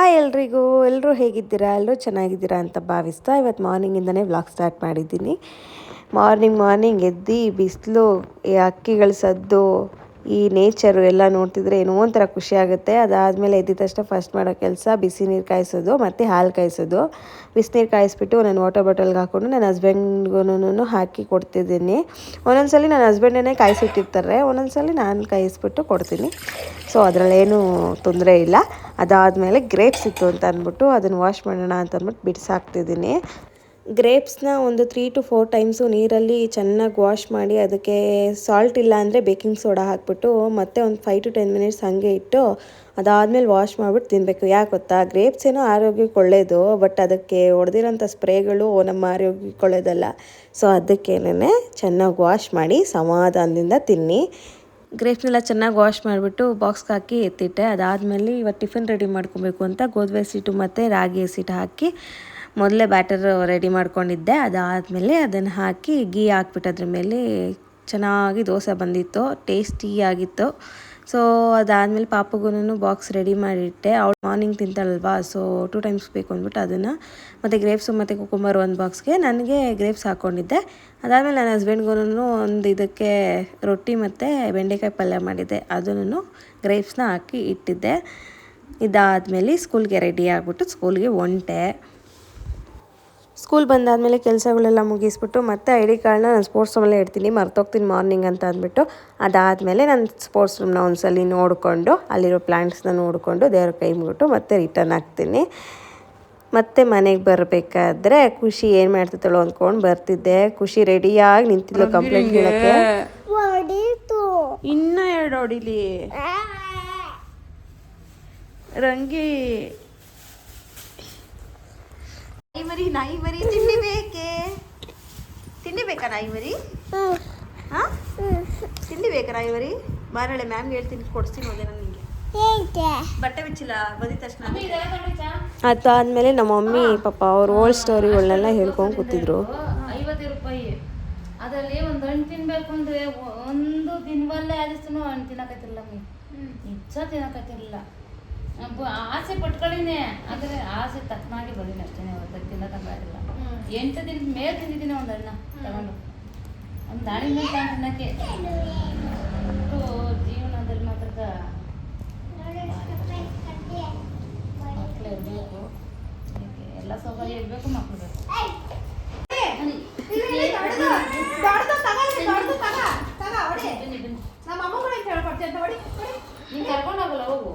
Hi ಎಲ್ರಿಗೂ, ಎಲ್ಲರೂ ಹೇಗಿದ್ದೀರಾ? ಎಲ್ಲರೂ ಚೆನ್ನಾಗಿದ್ದೀರಾ ಅಂತ ಭಾವಿಸ್ತಾ ಇವತ್ತು ಮಾರ್ನಿಂಗಿಂದನೇ ವ್ಲಾಗ್ ಸ್ಟಾರ್ಟ್ ಮಾಡಿದ್ದೀನಿ. ಮಾರ್ನಿಂಗ್ ಎದ್ದು ಬಿಸಿಲು, ಈ ಹಕ್ಕಿಗಳ ಸದ್ದು, ಈ ನೇಚರು ಎಲ್ಲ ನೋಡ್ತಿದ್ರೆ ಏನೋ ಒಂಥರ ಖುಷಿ ಆಗುತ್ತೆ. ಅದಾದಮೇಲೆ ಎದ್ದಿದ ತಕ್ಷಣ ಫಸ್ಟ್ ಮಾಡೋ ಕೆಲಸ ಬಿಸಿ ನೀರು ಕಾಯಿಸೋದು ಮತ್ತು ಹಾಲು ಕಾಯಿಸೋದು. ಬಿಸಿನೀರು ಕಾಯಿಸ್ಬಿಟ್ಟು ನಾನು ವಾಟರ್ ಬಾಟಲ್ಗೆ ಹಾಕ್ಕೊಂಡು ನನ್ನ ಹಸ್ಬೆಂಡ್ಗೂ ಹಾಕಿ ಕೊಡ್ತಿದ್ದೀನಿ. ಒಂದೊಂದ್ಸಲಿ ನನ್ನ ಹಸ್ಬೆಂಡೇ ಕಾಯಿಸಿಟ್ಟಿರ್ತಾರೆ, ಒಂದೊಂದ್ಸಲಿ ನಾನು ಕಾಯಿಸ್ಬಿಟ್ಟು ಕೊಡ್ತೀನಿ. ಸೊ ಅದರಲ್ಲೇನೂ ತೊಂದರೆ ಇಲ್ಲ. ಅದಾದಮೇಲೆ ಗ್ರೇಪ್ಸ್ ಇತ್ತು ಅಂತ ಅಂದ್ಬಿಟ್ಟು ಅದನ್ನು ವಾಶ್ ಮಾಡೋಣ ಅಂತ ಅಂದ್ಬಿಟ್ಟು ಬಿಡಿಸಾಕ್ತಿದ್ದೀನಿ. ಗ್ರೇಪ್ಸ್ನ ಒಂದು 3 to 4 ಟೈಮ್ಸು ನೀರಲ್ಲಿ ಚೆನ್ನಾಗಿ ವಾಶ್ ಮಾಡಿ ಅದಕ್ಕೆ ಸಾಲ್ಟ್ ಇಲ್ಲ ಅಂದರೆ ಬೇಕಿಂಗ್ ಸೋಡಾ ಹಾಕ್ಬಿಟ್ಟು ಮತ್ತೆ ಒಂದು 5 to 10 ಮಿನಿಟ್ಸ್ ಹಾಗೆ ಇಟ್ಟು ಅದಾದಮೇಲೆ ವಾಶ್ ಮಾಡಿಬಿಟ್ಟು ತಿನ್ನಬೇಕು. ಯಾಕೆ ಗೊತ್ತಾ? ಗ್ರೇಪ್ಸ್ ಏನೋ ಆರೋಗ್ಯಕ್ಕೆ ಒಳ್ಳೆಯದು, ಬಟ್ ಅದಕ್ಕೆ ಹೊಡೆದಿರೋಂಥ ಸ್ಪ್ರೇಗಳು ನಮ್ಮ ಆರೋಗ್ಯಕ್ಕೆ ಒಳ್ಳೆಯದಲ್ಲ. ಸೊ ಅದಕ್ಕೇನೆ ಚೆನ್ನಾಗಿ ವಾಶ್ ಮಾಡಿ ಸಮಾಧಾನದಿಂದ ತಿನ್ನಿ. ಗ್ರೇಪ್ಸ್ನೆಲ್ಲ ಚೆನ್ನಾಗಿ ವಾಶ್ ಮಾಡಿಬಿಟ್ಟು ಬಾಕ್ಸ್ಗೆ ಹಾಕಿ ಎತ್ತಿಟ್ಟೆ. ಅದಾದಮೇಲೆ ಇವತ್ತು ಟಿಫಿನ್ ರೆಡಿ ಮಾಡ್ಕೊಬೇಕು ಅಂತ ಗೋಧಿ ಹಸಿಟ್ಟು ಮತ್ತು ರಾಗಿ ಹಸಿಟ್ಟು ಹಾಕಿ ಮೊದಲೇ ಬ್ಯಾಟರ್ ರೆಡಿ ಮಾಡ್ಕೊಂಡಿದ್ದೆ. ಅದಾದಮೇಲೆ ಅದನ್ನು ಹಾಕಿ ಗೀ ಹಾಕ್ಬಿಟ್ಟು ಅದ್ರ ಮೇಲೆ ಚೆನ್ನಾಗಿ ದೋಸೆ ಬಂದಿತ್ತು, ಟೇಸ್ಟಿಯಾಗಿತ್ತು. ಸೊ ಅದಾದಮೇಲೆ ಪಾಪುಗೂ ಬಾಕ್ಸ್ ರೆಡಿ ಮಾಡಿಟ್ಟೆ. ಅವಳು ಮಾರ್ನಿಂಗ್ ತಿಂತಾಳಲ್ವಾ, ಸೊ 2 ಟೈಮ್ಸ್ ಬೇಕು ಅಂದ್ಬಿಟ್ಟು ಅದನ್ನು ಮತ್ತು ಗ್ರೇಪ್ಸು ಮತ್ತು ಕುಕುಂಬರ್ ಒಂದು ಬಾಕ್ಸ್ಗೆ, ನನಗೆ ಗ್ರೇಪ್ಸ್ ಹಾಕ್ಕೊಂಡಿದ್ದೆ. ಅದಾದಮೇಲೆ ನನ್ನ ಹಸ್ಬೆಂಡ್ಗೂ ಒಂದು ಇದಕ್ಕೆ ರೊಟ್ಟಿ ಮತ್ತು ಬೆಂಡೆಕಾಯಿ ಪಲ್ಯ ಮಾಡಿದ್ದೆ, ಅದನ್ನು ಗ್ರೇಪ್ಸ್ನ ಹಾಕಿ ಇಟ್ಟಿದ್ದೆ. ಇದಾದಮೇಲೆ ಸ್ಕೂಲ್ಗೆ ರೆಡಿ ಆಗಿಬಿಟ್ಟು ಸ್ಕೂಲ್ಗೆ ಹೊಂಟೆ. ಸ್ಕೂಲ್ ಬಂದಾದಮೇಲೆ ಕೆಲಸಗಳೆಲ್ಲ ಮುಗಿಸ್ಬಿಟ್ಟು ಮತ್ತೆ ಐ ಡಿ ಕಾರ್ಡ್ನ ನಾನು ಸ್ಪೋರ್ಟ್ಸ್ ರೂಮಲ್ಲೇ ಇಡ್ತೀನಿ, ಮರ್ತೋಗ್ತೀನಿ ಮಾರ್ನಿಂಗ್ ಅಂತ ಅಂದ್ಬಿಟ್ಟು. ಅದಾದಮೇಲೆ ನಾನು ಸ್ಪೋರ್ಟ್ಸ್ ರೂಮ್ನ ಒಂದ್ಸಲಿ ನೋಡಿಕೊಂಡು ಅಲ್ಲಿರೋ ಪ್ಲ್ಯಾಂಟ್ಸ್ನ ನೋಡಿಕೊಂಡು ದೇವ್ರ ಕೈ ಮುಗಿಟ್ಟು ಮತ್ತೆ ರಿಟರ್ನ್ ಆಗ್ತೀನಿ. ಮತ್ತೆ ಮನೆಗೆ ಬರಬೇಕಾದ್ರೆ ಖುಷಿ ಏನು ಮಾಡ್ತಿದ್ದಳು ಅಂದ್ಕೊಂಡು ಬರ್ತಿದ್ದೆ. ಖುಷಿ ರೆಡಿಯಾಗಿ ನಿಂತಿದ್ಲು ಕಂಪ್ಲೇಂಟ್ ಹೇಳೋಕ್ಕೆ. ಇನ್ನೂ 2 ಹೊಡಿಲಿ ರಂಗಿ. ನಾಯಿ ಮರಿ ತಿಂಡಿ ಬೇಕೇ? ತಿಂಡಿ ಬೇಕಾ ನಾಯಿ ಮರಿ? ಹಾಂ, ತಿಂಡಿ ಬೇಕಾ ನಾಯಿ ಮರಿ? ಬಾರಳೆ, ಮ್ಯಾಮ್ಗೆ ಹೇಳ್ತೀನಿ, ಕೊಡಿಸ್ತೀನಿ ಒಂದೇ ನಿಮಗೆ. ಬಟ್ಟೆ ಬಿಚ್ಚಿಲ್ಲ ಬಂದಿದ ತಕ್ಷಣ. ಅದಾದಮೇಲೆ ನಮ್ಮ ಮಮ್ಮಿ ಪಾಪ ಅವ್ರ ಓಲ್ಡ್ ಸ್ಟೋರಿಗಳನ್ನೆಲ್ಲ ಹೇಳ್ಕೊಂಡು ಕೂತಿದ್ರು. 50 ರೂಪಾಯಿ ಅದರಲ್ಲಿ ಒಂದು ಹಣ್ಣು ತಿನ್ಬೇಕು ಅಂದರೆ ಒಂದು ದಿನವಲ್ಲೇ ಆದಿಸ್ತೂ ಹಣ್ಣು ತಿನ್ನಕತ್ತಿರಲ್ಲ, ನಿಜ ತಿನ್ನಕತ್ತಿರಲಿಲ್ಲ. ಆಸೆ ಪಟ್ಕೊಳ್ಳಿನೇ, ಆದರೆ ಆಸೆ ತಕ್ಕನಾಗಿ ಬಂದಿನಿ ಅಷ್ಟೇ. ಹೊರತು ತಿನ್ನೋಕ್ಕಾಗಿಲ್ಲ. 8 ದಿನದ ಮೇಲೆ ತಿಂದಿದ್ದೀನಿ ಒಂದು ಹಣ್ಣ ತಗೊಂಡು, ಒಂದು ದಾಳಿ ಮೇಲೆ ತಿನ್ನೋಕ್ಕೆ. ಜೀವನದಲ್ಲಿ ಮಾತ್ರ ಮಕ್ಕಳು ಇರಬೇಕು, ಎಲ್ಲ ಸೌಕರ್ಯ ಇರಬೇಕು, ಮಕ್ಕಳು ಬೇಕು. ನೀನು ಕರ್ಕೊಂಡು ಹೋಗಲ್ಲ, ಹೋಗು.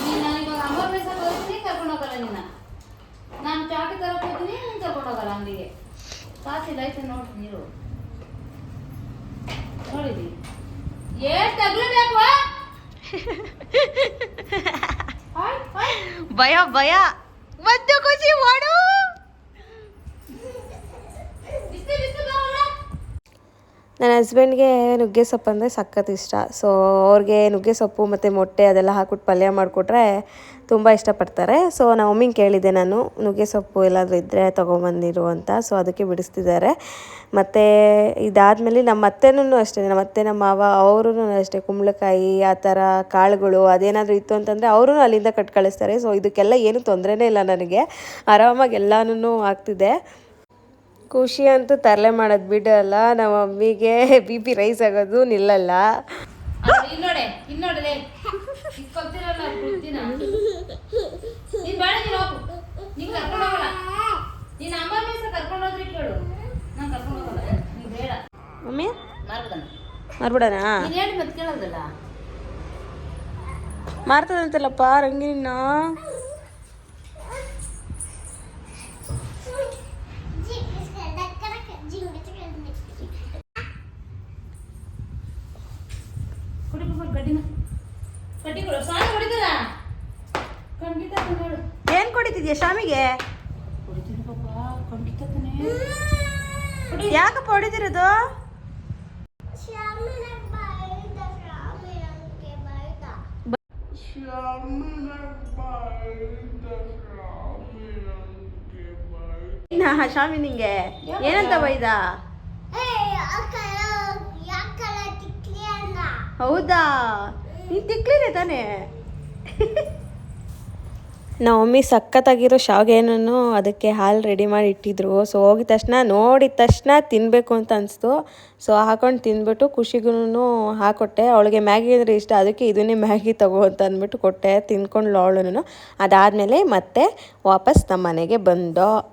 ನೀನು ಇವಾಗ ಅಮ್ಮ ಬೇಸಾಗಿ ಹೋಗ್ತೀನಿ, ಕರ್ಕೊಂಡು ಹೋಗಲ್ಲ ನಿನ್ನ. ನಾನು ಚಾಟಿ ತರಕ್ಕೆ ಹೋಗ್ತೀನಿ, ನೀನು ಕರ್ಕೊಂಡು ಹೋಗಲ್ಲ ಅಂಗಡಿಗೆ. ಕಾಸಿಲ್ಲ ಐತೆ ನೋಡ್ರಿ, ನೀರು ನೋಡಿದಿ ತಗ್ಲಬೇಕು. ಭಯ ಭಯ ಮತ್ತೆ ಖುಷಿ ಮಾಡು. ನನ್ನ ಹಸ್ಬೆಂಡ್ಗೆ ನುಗ್ಗೆ ಸೊಪ್ಪು ಅಂದರೆ ಸಖತ್ ಇಷ್ಟ. ಸೊ ಅವ್ರಿಗೆ ನುಗ್ಗೆ ಸೊಪ್ಪು ಮತ್ತು ಮೊಟ್ಟೆ ಅದೆಲ್ಲ ಹಾಕ್ಬಿಟ್ಟು ಪಲ್ಯ ಮಾಡಿಕೊಟ್ರೆ ತುಂಬ ಇಷ್ಟಪಡ್ತಾರೆ. ಸೊ ನಮ್ಮ ಮಮ್ಮಿಗೆ ಕೇಳಿದ್ದೆ ನಾನು, ನುಗ್ಗೆ ಸೊಪ್ಪು ಎಲ್ಲಾದರೂ ಇದ್ದರೆ ತೊಗೊಂಬಂದಿರು ಅಂತ. ಸೊ ಅದಕ್ಕೆ ಬಿಡಿಸ್ತಿದ್ದಾರೆ. ಮತ್ತು ಇದಾದಮೇಲೆ ನಮ್ಮ ಅತ್ತೆನೂ ಅಷ್ಟೇ, ನಮ್ಮ ಅತ್ತೆ ನಮ್ಮ ಮಾವ ಅವರೂ ಅಷ್ಟೇ ಕುಂಬಳಕಾಯಿ ಆ ಥರ ಕಾಳುಗಳು ಅದೇನಾದರೂ ಇತ್ತು ಅಂತಂದರೆ ಅವರೂ ಅಲ್ಲಿಂದ ಕಟ್ ಕಳಿಸ್ತಾರೆ. ಸೊ ಇದಕ್ಕೆಲ್ಲ ಏನೂ ತೊಂದರೆನೇ ಇಲ್ಲ, ನನಗೆ ಆರಾಮಾಗಿ ಎಲ್ಲನೂ ಆಗ್ತಿದೆ. ಖುಷಿ ಅಂತೂ ತರಲೆ ಮಾಡೋದು ಬಿಡಲ್ಲ, ನಮ್ಮ ಮಮ್ಮಿಗೆ BP ರೈಸ್ ಆಗೋದು ನಿಲ್ಲಲ್ಲ. ಮಮ್ಮಿ ಮಾರ್ಬಿಡಣ ಮಾರ್ತದಂತಲ್ಲಪ್ಪ ರಂಗಿನ. ಏನ್ ಕೊಡಿತಿದ್ಯಾ ಶಾಮಿಗೆ? ಯಾಕಪ್ಪ ಹೊಡಿತಿರೋದು? ಶಾಮಿ ನಿಂಗೆ ಏನಂತ ಬೈದ? ಹೌದಾ, ನೀನ್ ತಿಕ್ಲಿನೇ ತಾನೇ? ನಮ್ಮ ಮಮ್ಮಿ ಸಖತ್ತಾಗಿರೋ ಶಾವಿಗೆನೂ ಅದಕ್ಕೆ ಹಾಲು ರೆಡಿ ಮಾಡಿ ಇಟ್ಟಿದ್ರು. ಸೊ ಹೋಗಿದ ತಕ್ಷಣ ನೋಡಿದ ತಕ್ಷಣ ತಿನ್ನಬೇಕು ಅಂತ ಅನಿಸ್ತು. ಸೊ ಹಾಕೊಂಡು ತಿಂದ್ಬಿಟ್ಟು ಖುಷಿಗೂ ಹಾಕ್ಕೊಟ್ಟೆ. ಅವಳಿಗೆ ಮ್ಯಾಗಿ ಅಂದರೆ ಇಷ್ಟ, ಅದಕ್ಕೆ ಇದನ್ನೇ ಮ್ಯಾಗಿ ತಗೋ ಅಂತ ಅಂದ್ಬಿಟ್ಟು ಕೊಟ್ಟೆ. ತಿಂದ್ಕೊಂಡು ಅವಳು ಅದಾದಮೇಲೆ ಮತ್ತೆ ವಾಪಸ್ ನಮ್ಮ ಮನೆಗೆ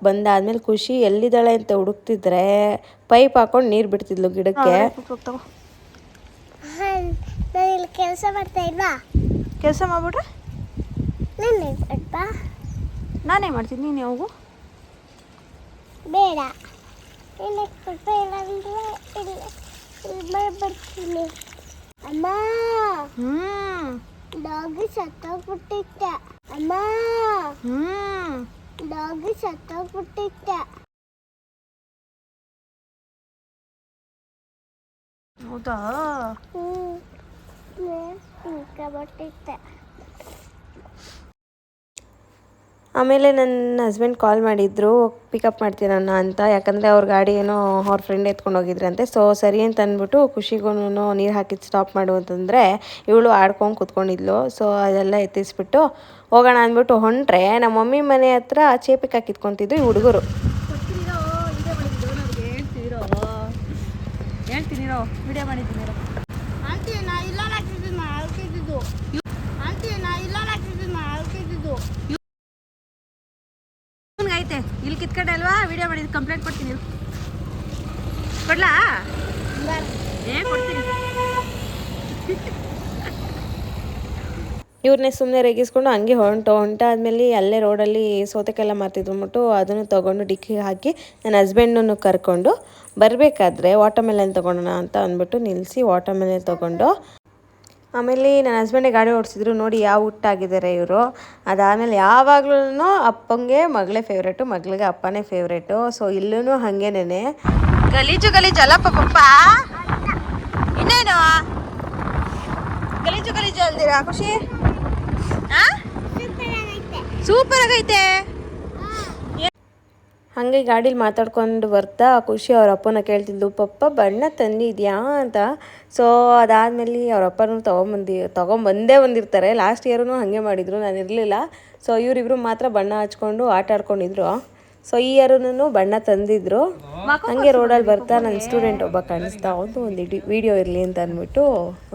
ಬಂದಾದ್ಮೇಲೆ ಖುಷಿ ಎಲ್ಲಿದ್ದಾಳೆ ಅಂತ ಹುಡುಕ್ತಿದ್ರೆ ಪೈಪ್ ಹಾಕೊಂಡು ನೀರು ಬಿಡ್ತಿದ್ಲು ಗಿಡಕ್ಕೆ. ಕೆಲಸ ಮಾಡ್ತಾ ಇಲ್ವಾ? ಕೆಲಸ ಮಾಡ್ಬಿಟ್ರೆ ನಾನೇ ಮಾಡ್ತೀನಿ, ನೀನು ಹೋಗು. ಬೇಡ, ಬರ್ತೀನಿ. ಅಮ್ಮ ಡಾಗ್ ಸತ್ತೋಗ್ಬಿಟ್ಟಿತ್ತ. ಅಮ್ಮ ಡಾಗ್ ಸತ್ತೋಗ್ಬಿಟ್ಟಿತ್ತ. ಹೌದಾ? ಬಿಟ್ಟಿತ್ತ. ಆಮೇಲೆ ನನ್ನ ಹಸ್ಬೆಂಡ್ ಕಾಲ್ ಮಾಡಿದ್ರು ಪಿಕಪ್ ಮಾಡ್ತೀನಣ್ಣ ಅಂತ. ಯಾಕಂದರೆ ಅವ್ರ ಗಾಡಿ ಏನೋ ಅವ್ರ ಫ್ರೆಂಡ್ ಎತ್ಕೊಂಡು ಹೋಗಿದ್ರಂತೆ. ಸೊ ಸರಿ ಅಂತ ಅಂದ್ಬಿಟ್ಟು ಖುಷಿಗೂ ನೀರು ಹಾಕಿದ್ದು ಸ್ಟಾಪ್ ಮಾಡು ಅಂತಂದರೆ ಇವಳು ಆಡ್ಕೊಂಡು ಕೂತ್ಕೊಂಡಿದ್ಲು. ಸೊ ಅದೆಲ್ಲ ಎತ್ತಿಸ್ಬಿಟ್ಟು ಹೋಗೋಣ ಅಂದ್ಬಿಟ್ಟು ಹೊಂಟ್ರೆ ನಮ್ಮ ಮಮ್ಮಿ ಮನೆ ಹತ್ರ ಚೇಪಿಗೆ ಹಾಕಿತ್ಕೊತಿದ್ದು ಈ ಹುಡುಗರು. ಹೇಳ್ತೀನಿರೋ ವಿಡಿಯೋ ಮಾಡಿದ್ದೀನಿ. ಆಂಟಿ ನಾ ಇಲ್ಲ ಹಾಕಿದ್ದು ಆಂಟಿ ನಾ ಇಲ್ಲ ಹಾಕಿದ್ದು ಐತೆ ಇಲ್ಲಿ ಕಿತ್ಕಡೆ ಅಲ್ವಾ ವಿಡಿಯೋ ಮಾಡಿದ್ದು, ಕಂಪ್ಲೇಂಟ್ ಕೊಡ್ತೀನಿ. ಕೊಡ್ಲಾ? ಕೊಡ್ತೀನಿ. ಇವ್ರನ್ನೇ ಸುಮ್ಮನೆ ರೇಗಿಸ್ಕೊಂಡು ಹಂಗೆ ಹೊಂಟಾದ್ಮೇಲೆ ಅಲ್ಲೇ ರೋಡಲ್ಲಿ ಸೌತೆಕಾಯೆಲ್ಲ ಮಾರ್ತಿದ್ರು ಅಂದ್ಬಿಟ್ಟು ಅದನ್ನು ತೊಗೊಂಡು ಡಿಕ್ಕಿಗೆ ಹಾಕಿ ನನ್ನ ಹಸ್ಬೆಂಡನ್ನು ಕರ್ಕೊಂಡು ಬರಬೇಕಾದ್ರೆ ವಾಟರ್ಮೆಲನ್ ತೊಗೊಳೋಣ ಅಂತ ಅಂದ್ಬಿಟ್ಟು ನಿಲ್ಲಿಸಿ ವಾಟರ್ಮೆಲನ್ ತೊಗೊಂಡು ಆಮೇಲೆ ನನ್ನ ಹಸ್ಬೆಂಡಿಗೆ ಗಾಡಿ ಓಡಿಸಿದ್ರು. ನೋಡಿ ಯಾವ ಹುಟ್ಟಾಗಿದ್ದಾರೆ ಇವರು. ಅದಾದಮೇಲೆ ಯಾವಾಗ್ಲೂ ಅಪ್ಪಂಗೆ ಮಗಳೇ ಫೇವ್ರೇಟು, ಮಗಳಿಗೆ ಅಪ್ಪನೇ ಫೇವ್ರೇಟು. ಸೊ ಇಲ್ಲೂ ಹಾಗೇನೆ ಗಲೀಜು ಅಲ್ಲಪ್ಪ ಪಪ್ಪ. ಇನ್ನೇನು ಗಲೀಜು ಅಲ್ದಿರಾ ಖುಷಿ? ಸೂಪರ್ ಆಗೈತೆ. ಹಾಗೆ ಗಾಡೀಲಿ ಮಾತಾಡ್ಕೊಂಡು ಬರ್ತಾ ಖುಷಿ ಅವ್ರ ಅಪ್ಪನ ಕೇಳ್ತಿದ್ಲು, ಪಪ್ಪ ಬಣ್ಣ ತಂದಿದ್ಯಾ ಅಂತ. ಸೊ ಅದಾದಮೇಲೆ ಅವ್ರ ಅಪ್ಪನೂ ತೊಗೊಂಬಂದೇ ಬಂದಿರ್ತಾರೆ. ಲಾಸ್ಟ್ ಇಯರೂ ಹಾಗೆ ಮಾಡಿದರು, ನಾನು ಇರಲಿಲ್ಲ. ಸೊ ಇವರಿಬ್ರು ಮಾತ್ರ ಬಣ್ಣ ಹಚ್ಕೊಂಡು ಆಟ ಆಡ್ಕೊಂಡಿದ್ರು. ಸೊ ಈ ಇಯರೂ ಬಣ್ಣ ತಂದಿದ್ರು. ಹಾಗೆ ರೋಡಲ್ಲಿ ಬರ್ತಾ ನನ್ನ ಸ್ಟೂಡೆಂಟ್ ಒಬ್ಬ ಕಾಣಿಸ್ತಾ, ಅವನು ಒಂದು ವಿಡಿಯೋ ಇರಲಿ ಅಂತ ಅಂದ್ಬಿಟ್ಟು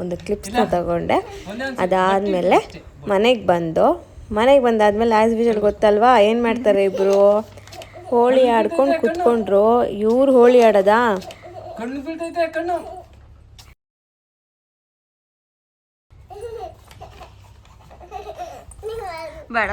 ಒಂದು ಕ್ಲಿಪ್ಸ್ನ ತಗೊಂಡೆ. ಅದಾದಮೇಲೆ ಮನೆಗೆ ಬಂದಾದ್ಮೇಲೆ ಆ್ಯಸ್ ಯೂಶುವಲ್ ಗೊತ್ತಲ್ವಾ ಏನು ಮಾಡ್ತಾರೆ ಇಬ್ಬರು, ಹೋಳಿ ಆಡ್ಕೊಂಡು ಕುತ್ಕೊಂಡ್ರು. ಇವ್ರು ಹೋಳಿ ಆಡೋದಾ? ಬೇಡ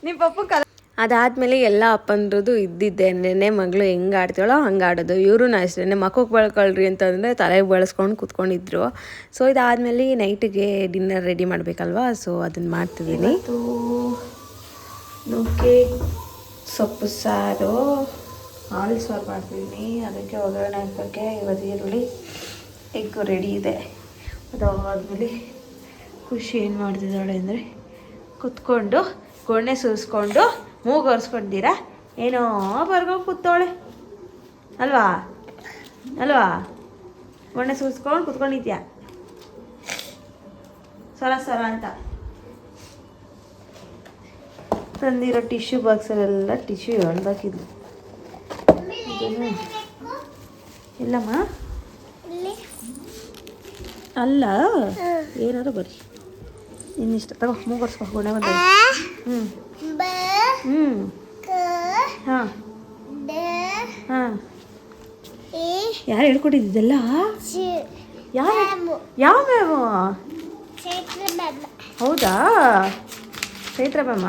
ನಿಮ್ಮ ಪಪ್ಪ. ಅದಾದಮೇಲೆ ಎಲ್ಲ ಅಪ್ಪಂದ್ರದ್ದು ಇದ್ದಿದ್ದೆ. ನೆನ್ನೆ ಮಗಳು ಹೆಂಗೆ ಆಡ್ತಾಳೋ ಹಂಗೆ ಆಡೋದು. ಇವರು ಅಷ್ಟೇ ಮಕ್ಕಕ್ಕೆ ಬೆಳ್ಕೊಳ್ರಿ ಅಂತಂದರೆ ತಲೆಗೆ ಬೆಳೆಸ್ಕೊಂಡು ಕೂತ್ಕೊಂಡಿದ್ರು. ಸೊ ಇದಾದಮೇಲೆ ನೈಟಿಗೆ ಡಿನ್ನರ್ ರೆಡಿ ಮಾಡಬೇಕಲ್ವಾ, ಸೊ ಅದನ್ನು ಮಾಡ್ತಿದ್ದೀನಿ. ನುಗ್ಗೆ ಸೊಪ್ಪು ಸಾರು, ಹಾಲು ಸಾರು ಮಾಡ್ತಿದ್ದೀನಿ. ಅದಕ್ಕೆ ಒಗ್ಗರಣೆ ಹಾಕೋಕ್ಕೆ ಇವತ್ತು ಈರುಳ್ಳಿ ಎಗ್ಗು ರೆಡಿ ಇದೆ. ಅದಾದಮೇಲೆ ಖುಷಿ ಏನು ಮಾಡ್ತಿದ್ದಾಳೆ ಅಂದರೆ ಕುತ್ಕೊಂಡು ಗೊಣ್ಣೆ ಸುರಿಸ್ಕೊಂಡು ಮೂಗು ಒರೆಸ್ಕೊಂಡಿದ್ದೀರಾ ಏನೋ ಬರ್ಗೋಗಿ ಕೂತವಳೆ ಅಲ್ವಾ ಗೊಣ್ಣೆ ಸುರಿಸ್ಕೊಂಡು ಕುತ್ಕೊಂಡಿದ್ಯಾ ಸರ ಅಂತ. ತಂದಿರೋ ಟಿಶ್ಯೂ ಬಾಕ್ಸಲ್ಲೆಲ್ಲ ಟಿಶ್ಯೂ ಎಳ್ದಾಕಿದ್ಲು. ಇಲ್ಲಮ್ಮ ಅಲ್ಲ ಏನಾದ್ರು ಬರೀ ಇನ್ನಿಷ್ಟ ತಗೋ ಮೂಗರ್ಸ್ಕೊ ಗುಣೆ ಬಂದ. ಹಾಂ ಯಾರು ಹೇಳ್ಕೊಟ್ಟಿದ್ದೆಲ್ಲ? ಯಾವ ಮ್ಯಾಮು? ಹೌದಾ, ಚೈತ್ರ ಮ್ಯಾಮ.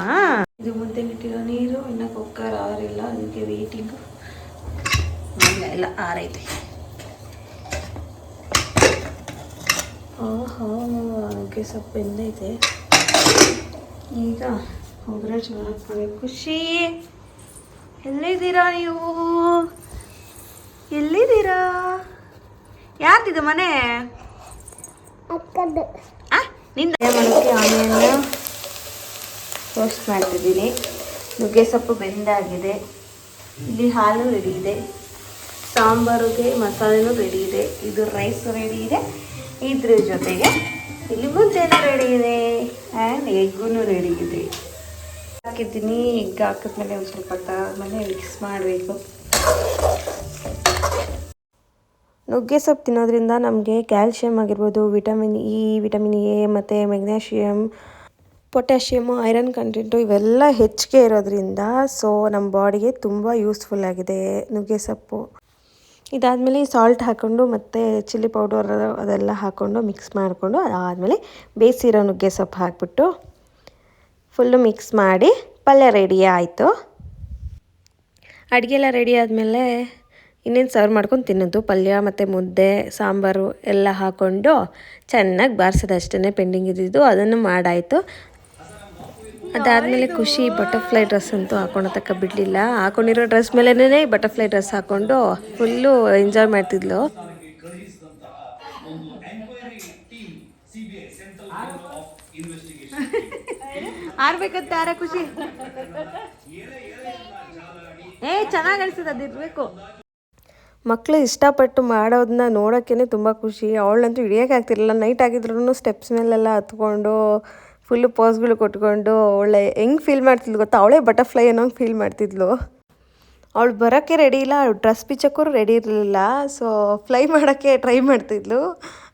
ಇದು ಮುದ್ದೆ ಇಟ್ಟಿರೋ ನೀರು ಇನ್ನು ಕುಕ್ಕರ್ ಆರಿಲ್ಲ, ಅದಕ್ಕೆ ವೇಟಿಂಗು. ಎಲ್ಲ ಆರೈತೆ. ಓಹೋ ನುಗ್ಗೆ ಸೊಪ್ಪು ಬೆಂದೈತೆ. ಈಗ ಒಗ್ಗರಣೆ ಚೆನ್ನಾಗಿ ಖುಷಿ. ಎಲ್ಲಿದ್ದೀರಾ ನೀವು? ಯಾರ್ದಿದೆ ಮನೆ? ನಿಂದ ಮಾಡೋಕ್ಕೆ ಆನಿಯನ್ನ ರೋಸ್ಟ್ ಮಾಡ್ತಿದ್ದೀನಿ. ನುಗ್ಗೆ ಸೊಪ್ಪು ಬೆಂದಾಗಿದೆ. ಇಲ್ಲಿ ಹಾಲು ರೆಡಿ ಇದೆ, ಸಾಂಬಾರಿಗೆ ಮಸಾಲೆನೂ ರೆಡಿ ಇದೆ, ಇದು ರೈಸ್ ರೆಡಿ ಇದೆ, ಇದ್ರ ಜೊತೆಗೆ ಇಲ್ಲಿ ಮುದ್ದೆನೂ ರೆಡಿ ಇದೆ ಆ್ಯಂಡ್ ಎಗ್ಗೂ ರೆಡಿ ಇದೆ. ಹಾಕಿದ್ದೀನಿ. ಎಗ್ ಹಾಕಿದ್ಮೇಲೆ ಒಂದು ಸ್ವಲ್ಪ ಆದಮೇಲೆ ಮಿಕ್ಸ್ ಮಾಡಬೇಕು. ನುಗ್ಗೆ ಸೊಪ್ಪು ತಿನ್ನೋದ್ರಿಂದ ನಮಗೆ ಕ್ಯಾಲ್ಶಿಯಮ್ ಆಗಿರ್ಬೋದು, ವಿಟಮಿನ್ ಇ, ವಿಟಮಿನ್ ಎ ಮತ್ತು ಮೆಗ್ನೀಷಿಯಮ್, ಪೊಟ್ಯಾಷಿಯಮು, ಐರನ್ ಕಂಟೆಂಟು ಇವೆಲ್ಲ ಹೆಚ್ಚಿಗೆ ಇರೋದ್ರಿಂದ ಸೊ ನಮ್ಮ ಬಾಡಿಗೆ ತುಂಬ ಯೂಸ್ಫುಲ್ ಆಗಿದೆ ನುಗ್ಗೆ ಸೊಪ್ಪು. ಇದಾದಮೇಲೆ ಸಾಲ್ಟ್ ಹಾಕ್ಕೊಂಡು ಮತ್ತು ಚಿಲ್ಲಿ ಪೌಡರ್ ಅದೆಲ್ಲ ಹಾಕ್ಕೊಂಡು ಮಿಕ್ಸ್ ಮಾಡಿಕೊಂಡು ಅದಾದಮೇಲೆ ಬೇಯಿಸಿರೋ ನುಗ್ಗೆ ಸೊಪ್ಪು ಹಾಕ್ಬಿಟ್ಟು ಫುಲ್ಲು ಮಿಕ್ಸ್ ಮಾಡಿ ಪಲ್ಯ ರೆಡಿ ಆಯಿತು. ಅಡುಗೆ ಎಲ್ಲ ರೆಡಿ ಆದಮೇಲೆ ಇನ್ನೇನು ಸರ್ವ್ ಮಾಡ್ಕೊಂಡು ತಿನ್ನೋದು. ಪಲ್ಯ ಮತ್ತು ಮುದ್ದೆ ಸಾಂಬಾರು ಎಲ್ಲ ಹಾಕ್ಕೊಂಡು ಚೆನ್ನಾಗಿ ಬಾರಿಸೋದಷ್ಟೇ ಪೆಂಡಿಂಗ್ ಇದ್ದಿದ್ದು, ಅದನ್ನು ಮಾಡಾಯಿತು. ಅದಾದಮೇಲೆ ಖುಷಿ ಬಟರ್ಫ್ಲೈ ಡ್ರೆಸ್ ಅಂತೂ ಹಾಕೊಂಡು ತಕ್ಕ ಬಿಡಲಿಲ್ಲ. ಹಾಕೊಂಡಿರೋ ಡ್ರೆಸ್ ಮೇಲೇ ಬಟರ್ಫ್ಲೈ ಡ್ರೆಸ್ ಹಾಕ್ಕೊಂಡು ಫುಲ್ಲು ಎಂಜಾಯ್ ಮಾಡ್ತಿದ್ಲು. ಆರ್ಬೇಕಂತ ಯಾರ ಖುಷಿ ಚೆನ್ನಾಗಿ ಅನಿಸ್ತದೆ, ಅದಿರಬೇಕು. ಮಕ್ಕಳು ಇಷ್ಟಪಟ್ಟು ಮಾಡೋದನ್ನ ನೋಡೋಕ್ಕೇ ತುಂಬ ಖುಷಿ. ಅವಳಂತೂ ಹಿಡಿಯೋಕ್ಕಾಗ್ತಿರಲಿಲ್ಲ. ನೈಟ್ ಆಗಿದ್ರು ಸ್ಟೆಪ್ಸ್ ಮೇಲೆಲ್ಲ ಹತ್ಕೊಂಡು ಫುಲ್ಲು ಪೋಸ್ಗಳು ಕೊಟ್ಕೊಂಡು ಒಳ್ಳೆ ಹೆಂಗೆ ಫೀಲ್ ಮಾಡ್ತಿದ್ಲು ಗೊತ್ತಾ, ಅವಳೇ ಬಟರ್ಫ್ಲೈ ಅನ್ನೋಂಗೆ ಫೀಲ್ ಮಾಡ್ತಿದ್ಲು. ಅವಳು ಬರೋಕ್ಕೆ ರೆಡಿ ಇಲ್ಲ, ಡ್ರೆಸ್ ಬಿಚ್ಚೋಕ್ಕೂ ರೆಡಿ ಇರಲಿಲ್ಲ. ಸೊ ಫ್ಲೈ ಮಾಡೋಕ್ಕೆ ಟ್ರೈ ಮಾಡ್ತಿದ್ಲು,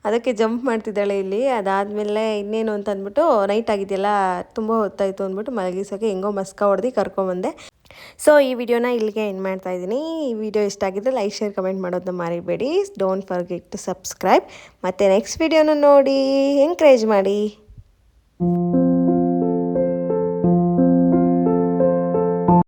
ಅದಕ್ಕೆ ಜಂಪ್ ಮಾಡ್ತಿದ್ದಾಳೆ ಇಲ್ಲಿ. ಅದಾದಮೇಲೆ ಇನ್ನೇನು ಅಂತ ಅಂದ್ಬಿಟ್ಟು ನೈಟ್ ಆಗಿದೆಯಲ್ಲ ತುಂಬ ಹೊತ್ತಾಯಿತು ಅಂದ್ಬಿಟ್ಟು ಮಲಗಿಸೋಕ್ಕೆ ಹೆಂಗೋ ಮಸ್ಕ ಹೊಡೆದು ಕರ್ಕೊಂಬಂದೆ. ಸೊ ಈ ವಿಡಿಯೋನ ಇಲ್ಲಿಗೆ ಎಂಡ್ ಮಾಡ್ತಾ ಇದ್ದೀನಿ. ಈ ವಿಡಿಯೋ ಇಷ್ಟ ಆಗಿದ್ದರೆ ಲೈಕ್, ಶೇರ್, ಕಮೆಂಟ್ ಮಾಡೋದನ್ನ ಮರಿಬೇಡಿ. Don't forget to subscribe. ಮತ್ತು ನೆಕ್ಸ್ಟ್ ವಿಡಿಯೋನ ನೋಡಿ ಎಂಕರೇಜ್ ಮಾಡಿ.